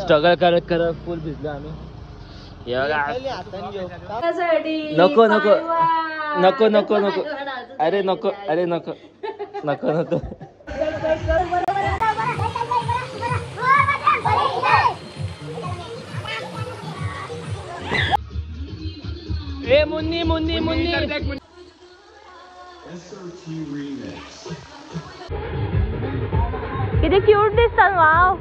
Struggle करत करत फुल भिजलो आम्ही. नको नको नको नको नको अरे नको अरे नको नको नको. ए मुन्नी मुन्नी मुन्नी किती क्यूट दिसतात. वाव.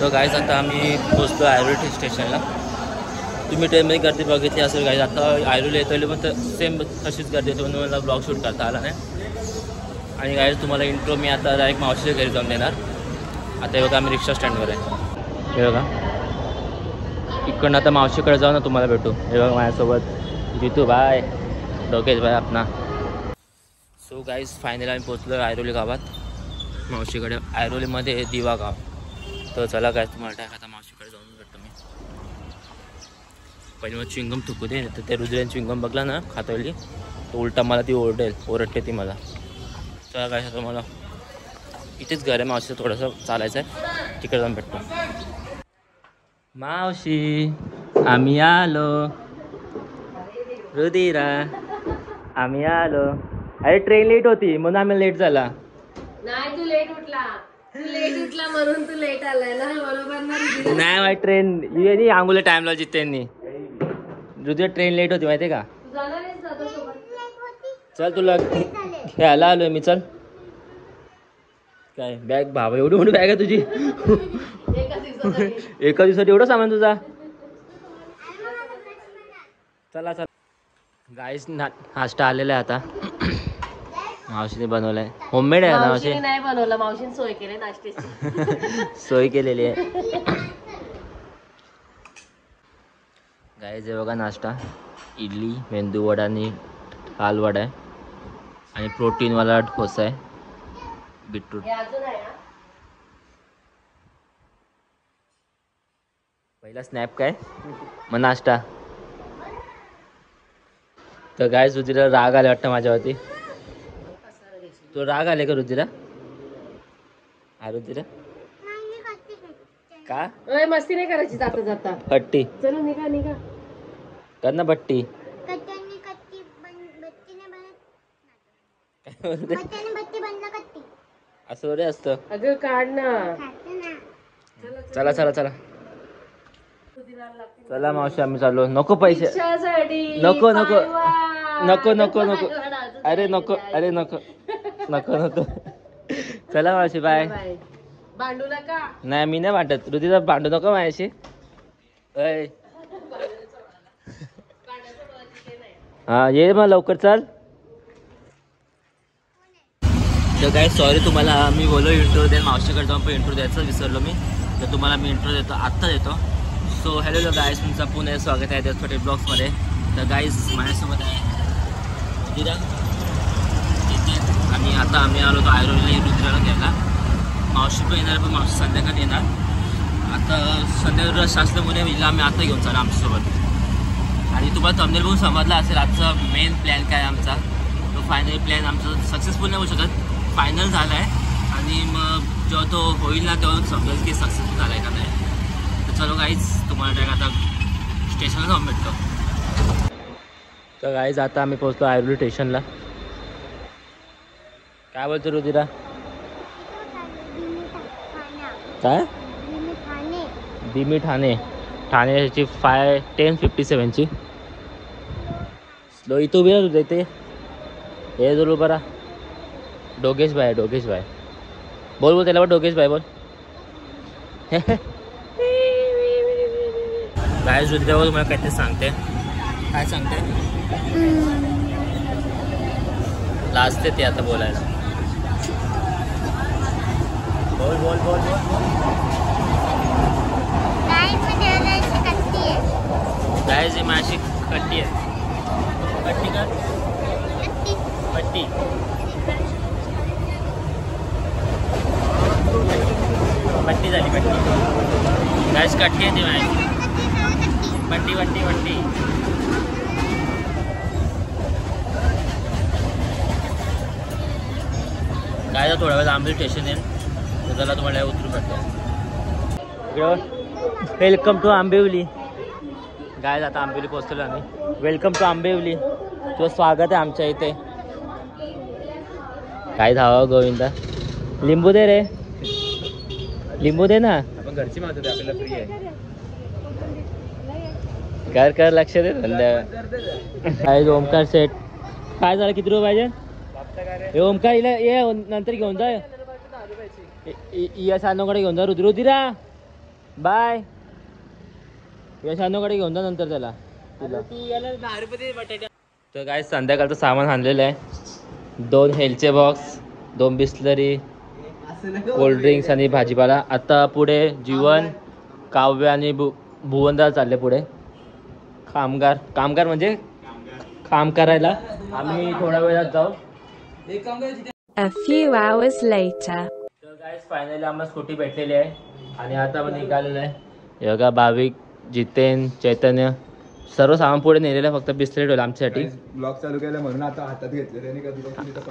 तो गाईज आता आम्ही पोचलो आयरोली स्टेशनला. तुम्ही ट्रेनमध्ये गर्दी बघितली असेल गाईज. आता आयरोली येतो पण सेम तशीच गर्दी होती म्हणून मला ब्लॉग शूट करता आला नाही. आणि गाईज तुम्हाला इंट्रो मी आता डायरेक्ट मावशीच्या घरी जाऊन देणार. आता हे बघा आम्ही रिक्षा स्टँडवर आहे. हे बघा इकडनं आता मावशीकडे जाऊ ना तुम्हाला भेटू. हे बघा माझ्यासोबत जितू भाई डोकेश भाई आपला. सो गाईज फायनली आम्ही पोचलो आयरोली गावात मावशीकडे. आयरोलीमध्ये दिवा गाव. तर चला काय तुम्हाला आता मावशीकडे जाऊन भेटतो मी. पहिले मग चिंगम थुकू दे. तर ते रुद्रेन चिंगम बघला ना खातवली तो उलटा मला ती ओरडते ती मला. चला काय आता मला इथेच घर आहे मावशीचं. थोडंसं चालायचं आहे. तिकडे जाऊन भेटतो. मावशी आम्ही आलो. रुधिरा आम्ही आलो. अरे ट्रेन लेट होती म्हणून आम्ही लेट झाला. नाही तू लेट उठला. म्हणून तू लेट आलाय ना. बरोबर ना. नाही माहिती ट्रेन आंघोला टाइम लावला जित्यांनी. रुधिरा ट्रेन लेट होती माहिती का. चल तुला ह्याला आलोय मी. चल काय बॅग बाबा एवढी मोठी बॅग आहे तुझी. एका दिवसात एवढं सामान तुझा. चला चला गाईस नाश्ता आलेला आहे आता. मावशीने बनवलाय. होममेड आहे ना मावशी. नाही बनवलं मावशीने सोय केली नाश्त्याची. सोय केलेली आहे. गाईस हे बघा नाश्ता. इडली मेंदू वडा आणि आलवडा आहे आणि प्रोटीनवाला डोसा आहे. बीटरूट. पहिला स्नॅप काय मग नाश्ता. तर गाईस रुधिरा राग आले वाटतं माझ्यावरती. तो राग आले का रुधिरा. हा रुधिरा का मस्ती नाही करायची जाता जाता. पट्टी चलो निघा निघा कर ना पट्टी. असं थोडे असतं. अगं काढ ना. चला चला चला चला मावशी आम्ही चाललो. नको पैसे नको नको नको नको नको अरे नको अरे नको नको नको. चला मावशी बाय. भांडू नका. नाही मी नाही वाटत. रुधिरा भांडू नको माझ्याशी. हा ये मग लवकर चल. तर काय सॉरी तुम्हाला मी बोलो इंट्रो दे. मावशीकडे जाऊन पण इंट्रो द्यायचं विसरलो मी. तर तुम्हाला मी इंट्रो देतो आत्ता देतो. सो हॅलो गाईज तुमचं पुन्हा स्वागत आहे देशपाटे ब्लॉग्समध्ये. तर गाईज माझ्यासोबत आहे रुधिरा. आणि आता आम्ही आलो होतो आयरोलीला रुधिराला घ्यायला. मावशी पण येणार पण मावशी संध्याकाळी येणार. आता संध्याकाळ शास्त्रमुळे हिला आम्ही आता घेऊन चालू आमच्यासोबत. आणि तुम्हाला थंबनेल बघून समजला असेल आजचा मेन प्लॅन काय आमचा. तो फायनल प्लॅन आमचा सक्सेसफुल नाही होऊ शकत. फायनल झाला आहे आणि मग जेव्हा तो होईल ना तेव्हा समजेल की सक्सेसफुल झाला आहे का नाही. तर चलो गाईज तुम्हाला डायरेक्ट आता स्टेशनला जाऊन भेटतो. तर गाईज आता आम्ही पोहोचलो आयरोली स्टेशनला. काय बोलतो रुधिरा. काय दिमी ठाणे. ठाण्याची 10:57 स्लो इथं उभी तुझ्या इथे. हे जरूर बरा डोगेश भाई. डोगेश भाई बोल बोल त्याला डोगेश भाई बोल. काय रुधिरावर मला काहीतरी सांगते. काय सांगते. लाजते ते आता बोलायला. बोल बोल बोल बोल. गाय जी माझी कट्टी आहे. कट्टी का पट्टी. पट्टी झाली पट्टी. काय गाइस कट्टी आहे ती माझी वंटी वंटी वंटी काय थोड्या वेळ आंबेली स्टेशन येईल तर त्याला तुम्हाला उतरू भेटतो. Welcome to Ambivli. गाय आता आंबिवली पोहोचलो आम्ही. Welcome to Ambivli. तुझं स्वागत आहे आमच्या इथे. काय धावा गोविंदा. लिंबू दे रे लिंबू दे ना. आपण घरची मागतो आपल्याला फ्री आहे. कर कर लक्ष दे काय ओमकार सेट. काय झालं किती रुपये पाहिजे हे ओमकार इला ये नंतर घेऊन जा. या सानोकडे घेऊन जा. रुधिरा बाय. या सानोकडे घेऊन जा नंतर त्याला तुला. तर काय संध्याकाळचं सामान आणलेलं आहे. 2 हेलचे बॉक्स 2 बिस्लरी कोल्ड्रिंक्स आणि भाजीपाला. आता पुढे जीवन काव्य आणि भुवनदार चालले पुढे. कामगार म्हणजे काम करायला. आम्ही थोड्या वेळात जाऊ. A few hours later. तर गाइस फायनली आम्हाला स्कूटी भेटलेली आहे आणि आता आपण निघालेलं आहे. योगा भाविक जितेन चैतन्य सर्व सामान पुढे नेलेलं आहे. फक्त बिस्लरी ठेवलं आमच्यासाठी. ब्लॉग चालू केलं म्हणून आता हातात घेतले त्यांनी. कधी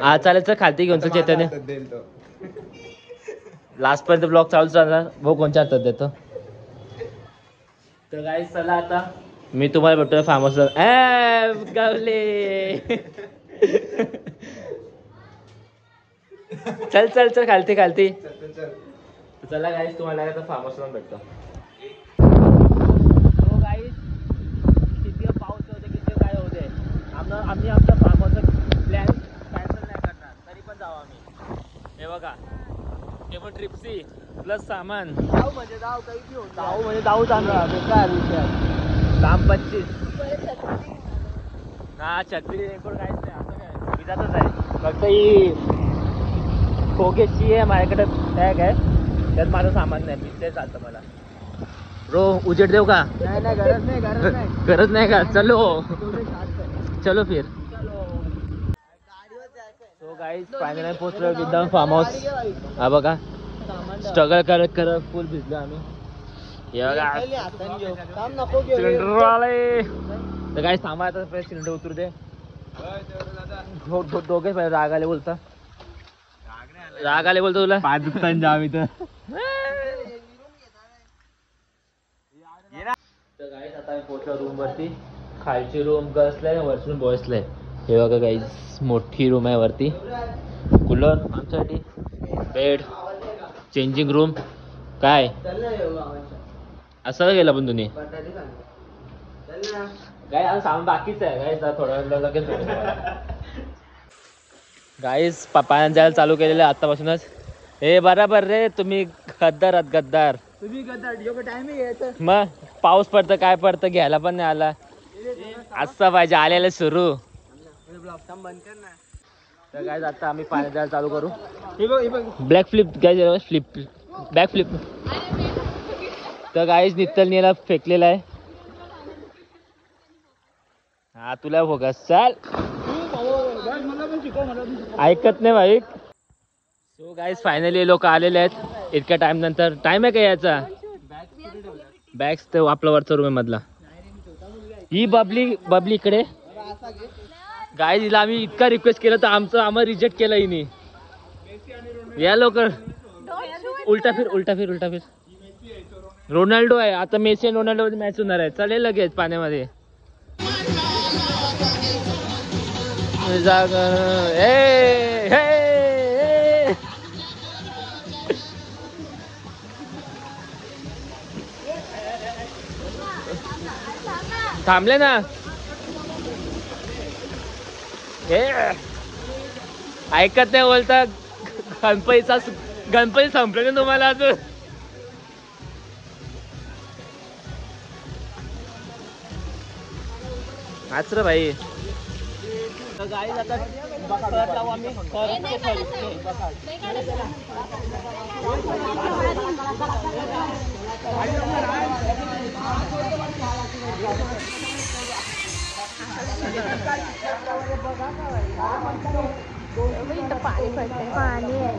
आज चालायचं खालती घेऊन चैतन्य. लास्ट पर्यंत ब्लॉग चालूच राहणार. भाऊ कोणच्या हातात देतो. तर गाइस चला आता मी तुम्हाला भेटतोय फार्म हाऊस. गावले चल चल चल खालती खालती. चला गाइस तुम्हाला आता फार्म हाऊसला भेटतो. तो गाइस किती पाऊस होते किती काय होते आम्ही आमचा फार्म हाऊसचा प्लॅन कॅन्सल नाही करणार. तरी पण जाऊ आम्ही. हे बघा केवळ ट्रिपसी प्लस सामान. जाऊ म्हणजे जाऊ चांगला बेकार विषय. काम 25 ना छत्री एकूण काहीच नाही. असं काय विजातच आहे. फक्त ही खोकेची आहे माझ्याकडे बॅग आहे त्यात माझं सामान नाही. पिझ्झा चालतं मला. रो उजेड देऊ का. नाही गरज नाही का. चलो फिर. सो गाइस फायनली पोहोचलो विदाउट फार्म हाऊस. हा बघा स्ट्रगल करत करत फुल भिजलो आम्ही. सिलेंडर आले तर काय सामान आता सिलेंडर उतरू दे. दोघे राग आले बोलता. राग आले बोलतो तुला. 5 दिवसांनी जाम इथं. तर गाईस आता आम्ही पोहोचलो रूम वरती. खालची रूम गर्ल्सला आहे वरतून बॉयजला आहे. हे बघा गाईस मोठी रूम आहे वरती. कूलर आमच्यासाठी. Bed changing room. काय असं गेलं पण तुम्ही काय आज सामान बाकीच आहे. गाईस थोड्या वेळ लगेच गाईस पाण्यात जायला चालू केलेलं आहे आतापासूनच. हे बराबर रे तुम्ही गद्दार आहात गद्दार. तुम्ही टाइम घ्यायचं. मग पाऊस पडतं काय पडतं घ्यायला पण नाही आला. असं पाहिजे आलेलं सुरू. तर गाईस आता आम्ही पाण्यात जायला चालू करू. ब्लॅक फ्लिप गाईस फ्लिप बॅक फ्लिप. तर गाईस नित्तलनीला फेकलेला आहे. हा तुला फोकस चाल ऐकत नाही भाई. सो गाईस फायनली लोक आलेले आहेत इतक्या टाइम नंतर. टाइम आहे का याचा. बॅग्स तर आपला वरचा रूम आहे मधला. ही बबली इकडे. गाईस हिला आम्ही इतका रिक्वेस्ट केलं तर आम्हाला रिजेक्ट केलं हिने. या लवकर. उलटा फिर. रोनाल्डो आहे आता. मेसी आणि रोनाल्डो मध्ये मॅच होणार आहे. चालेल लगेच पाण्यामध्ये. थांबले ना. ऐकत नाही बोलता. गणपती संपले ना तुम्हाला अजून. नाच रे भाई. गाईस आता बघत जाऊ आम्ही. पाणी पडतंय. पाणी आहे.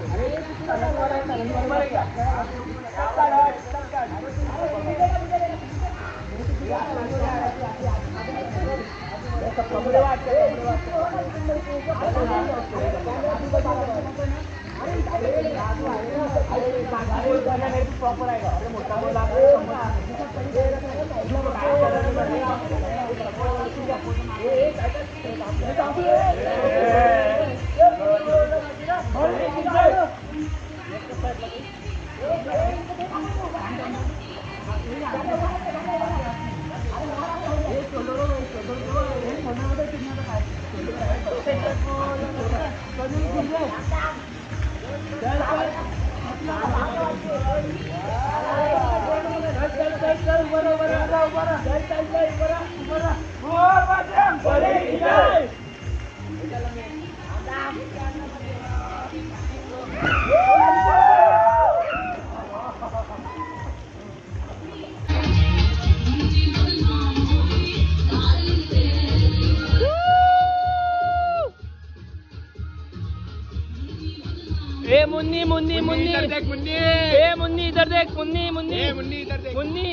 ए मुन्नी मुन्नी मुन्नी इधर देख मुन्नी, ए मुन्नी इधर देख मुन्नी मुन्नी, ए मुन्नी इधर देख मुन्नी।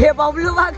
हे बबलू बघ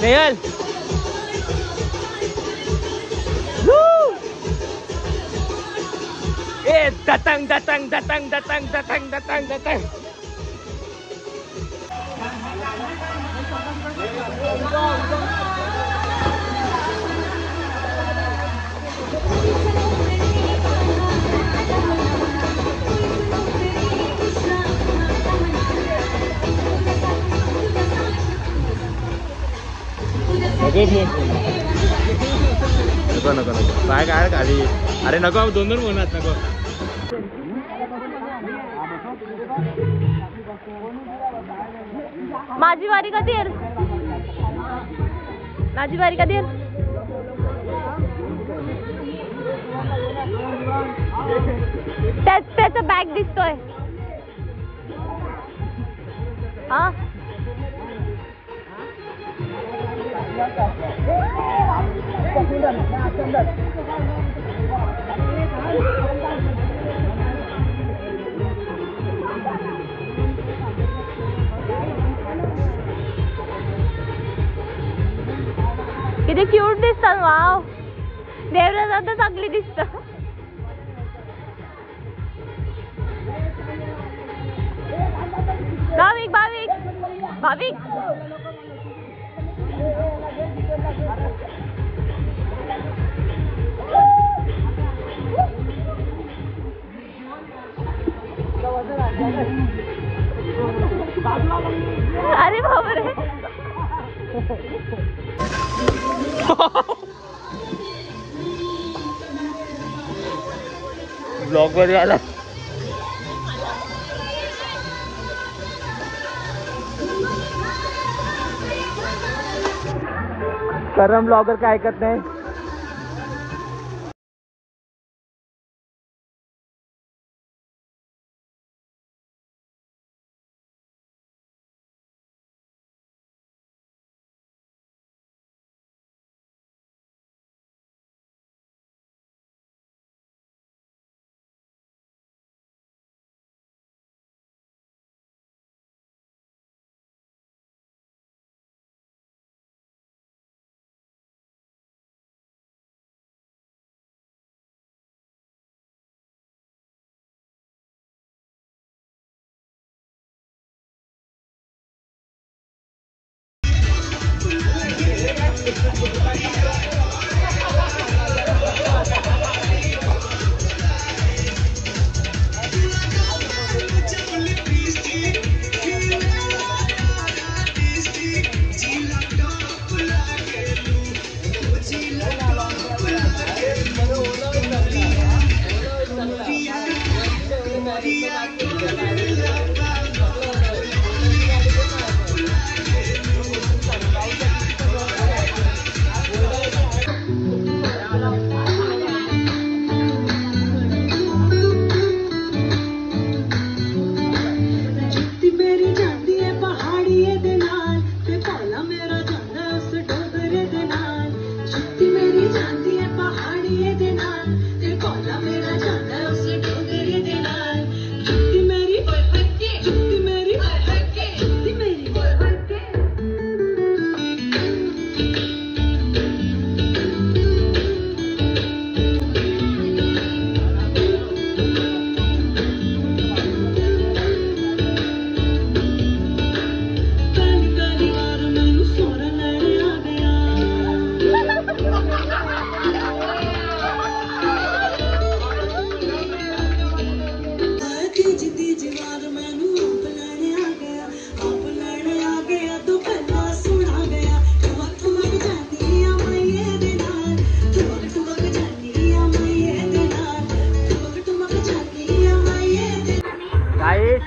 Neil. Datang. नको काय काय खाली अरे नको दोन म्हणत नको माझी वारी कधी येईल माझी वारी कधी येईल त्याचा बॅग दिसतोय हा किती क्यूट दिसतात वाव देवराज आता चांगली दिसत भाविक ब्लॉग वर आला. करम ब्लॉगर काय ऐकत नाही.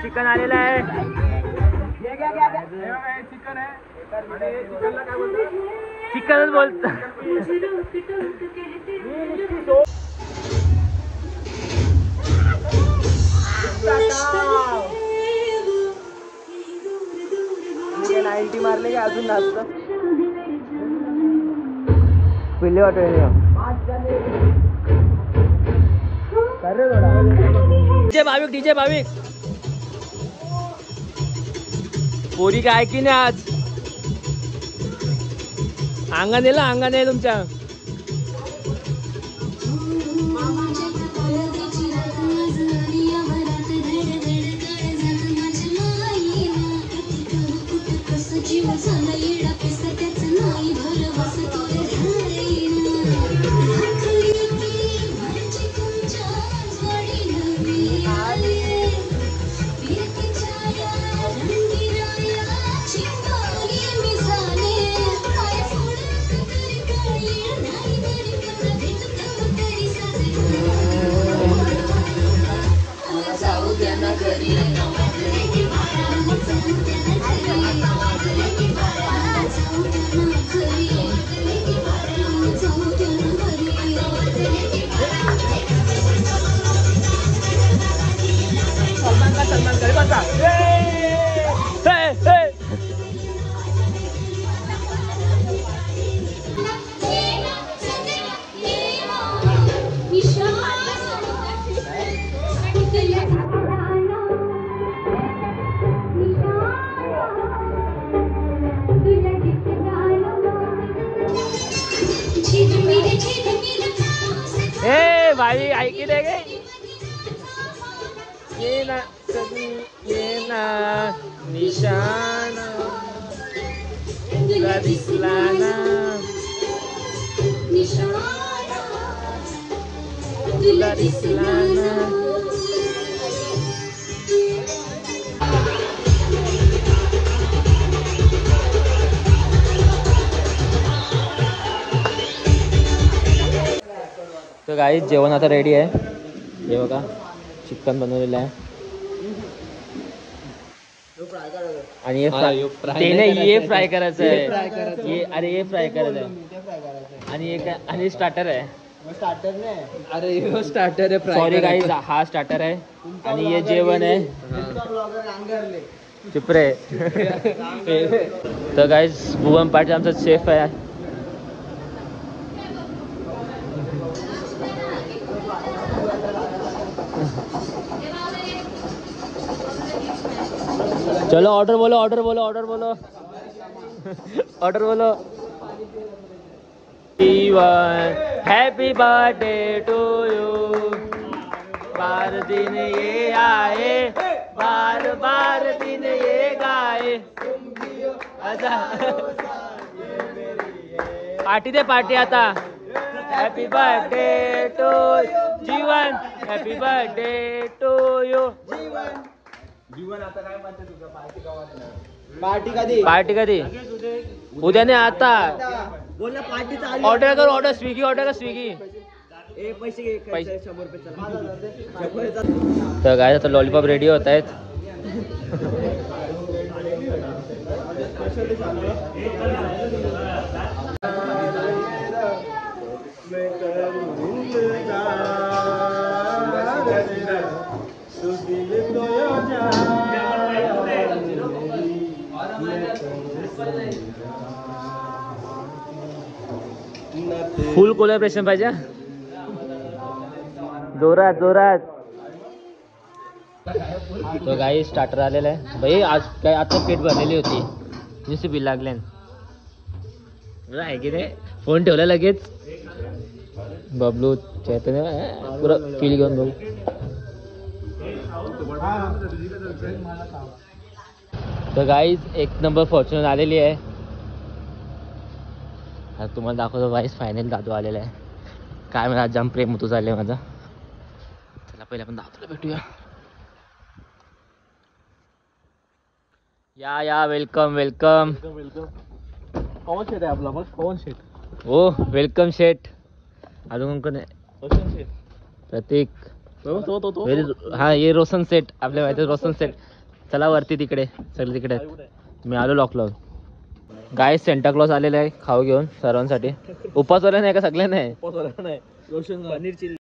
चिकन आलेला आहे. चिकनच बोलत. नाईन्टी मारले की अजून जास्त पिल्ले वाटत. डीजे भाविक पोरी काय की नाही आज अंगण येला. अंगण आहे तुमच्या. सलमान करे बसा. ए भाई ऐकी दे गे. ये ना कभी ये ना निशाना तुला दिसला ना तुला दिसला ना. तो गाईस जेवण आता रेडी आहे. हे बघा चिकन बनवलेलं आहे आणि हे ते नाही हे फ्राय करायचं आहे अरे हे फ्राय करायचं आहे आणि हे काय आणि स्टार्टर आहे स्टार्टर नाही अरे स्टार्टर आहे सॉरी गाईज हा स्टार्टर आहे आणि हे जेवण आहे चिपरे तर गाईज भुवन पाटील आमचा शेफ आहे चलो ऑर्डर बोलो ऑर्डर बोलो ऑर्डर बोलो ऑर्डर बोलो हैप्पी बर्थडे टू यू बार दिन ये आए बार बार दिन ये गाए अच्छा पार्टी दे पार्टी आता happy birthday to Jeevan happy birthday to you Jeevan आता काय म्हणते तुझं पार्टी कधी उद्या नाही आता बोल ना पार्टी चालू ऑर्डर कर ऑर्डर स्विगी ऑर्डर कर स्विगी पैसे घे पैसे. 100 रुपये तर काय आता लॉलीपॉप रेडी होत आहेत फुल कोलॅबरेशन पाहिजे जोरात जोरात तो गाई स्टार्टर आलेला आहे भाई आज काय आता पेट भरलेली होती नुसती बिल लागले आहे की नाही फोन ठेवला लगेच बबलू चैतन्य पुरा फील घेऊन बघू तर गाईज एक नंबर फॉर्च्युनर आलेली आहे आता तुम्हाला दाखवतो गाईज फायनल दादू आलेला आहे काय मला जाम प्रेम होतो चाललंय माझा चला पहिले आपण दादूला भेटूया या वेलकम वेलकम कौन शेट आहे आपला बस कौन शेट हो वेलकम शेट अजून कोण आहे प्रतीक हा ये रोशन सेट आपल्या माहिती रोशन सेट चला वरती तिकडे सगळे तिकडे मी आलो लॉक लावून गाय सेंटा क्लॉज आलेला आहे खाऊ घेऊन सर्वांसाठी उपासवाला नाही का सगळ्यांना आहे रोशन पनीर चिल्ली